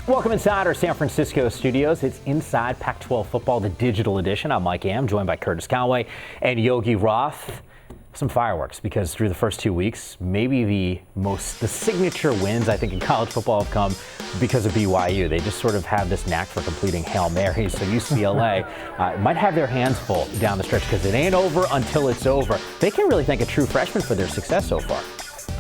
Welcome inside our San Francisco studios. It's Inside Pac-12 Football, the digital edition. I'm Mike Am, joined by Curtis Conway and Yogi Roth. Some fireworks, because through the first 2 weeks, maybe the signature wins I think in college football have come because of BYU. They just sort of have this knack for completing Hail Marys. So UCLA might have their hands full down the stretch, because it ain't over until it's over. They can really thank a true freshman for their success so far.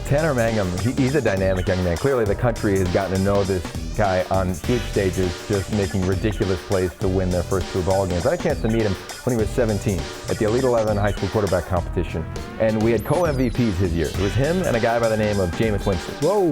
Tanner Mangum, he's a dynamic young man. Clearly the country has gotten to know this guy on huge stages, just making ridiculous plays to win their first 2 ball games. I had a chance to meet him when he was 17 at the Elite 11 high school quarterback competition, and we had co-MVPs his year. It was him and a guy by the name of Jameis Winston. Whoa!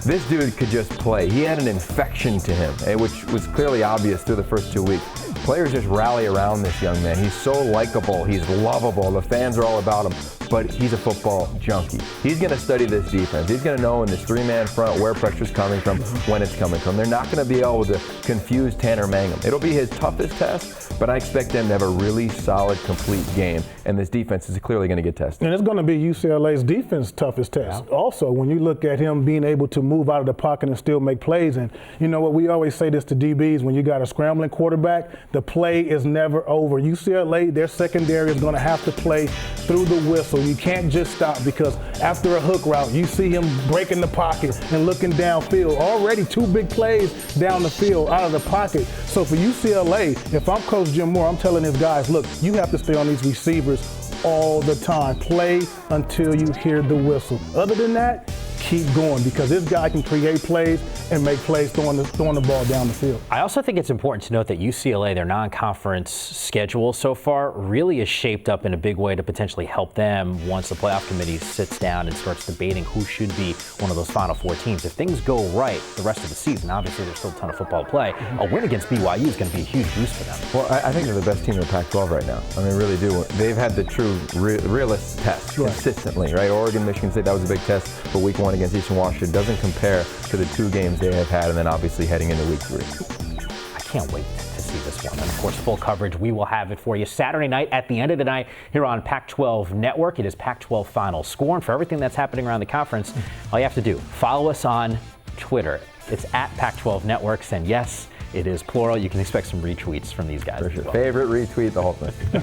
This dude could just play. He had an infection to him, which was clearly obvious through the first 2 weeks. Players just rally around this young man. He's so likable. He's lovable. The fans are all about him. But he's a football junkie. He's going to study this defense. He's going to know in this 3-man front where pressure's coming from, when it's coming from. They're not going to be able to confuse Tanner Mangum. It'll be his toughest test, but I expect them to have a really solid, complete game. And this defense is clearly going to get tested. And it's going to be UCLA's defense's toughest test. Yeah. Also, when you look at him being able to move out of the pocket and still make plays, and you know what, we always say this to DBs, when you got a scrambling quarterback, the play is never over. UCLA, their secondary is going to have to play through the whistle. You can't just stop, because after a hook route, you see him breaking the pocket and looking downfield. Already 2 big plays down the field out of the pocket. So for UCLA, if I'm Coach Jim Moore, I'm telling his guys, look, you have to stay on these receivers all the time. Play until you hear the whistle. Other than that, keep going, because this guy can create plays and make plays throwing the ball down the field. I also think it's important to note that UCLA, their non-conference schedule so far, really is shaped up in a big way to potentially help them once the playoff committee sits down and starts debating who should be one of those Final Four teams. If things go right the rest of the season, obviously there's still a ton of football to play, a win against BYU is going to be a huge boost for them. Well, I think they're the best team in the Pac-12 right now. I mean, really do. They've had the true realist test consistently, right? Oregon, Michigan State, that was a big test, but week 1 against Eastern Washington doesn't compare to the 2 games they have had, and then obviously heading into week 3. I can't wait to see this one. And of course, full coverage, we will have it for you Saturday night at the end of the night here on Pac-12 Network. It is Pac-12 Final Score. And for everything that's happening around the conference, all you have to do, follow us on Twitter. It's at Pac-12 Networks. And yes, it is plural. You can expect some retweets from these guys. For sure. Favorite retweet, the whole thing.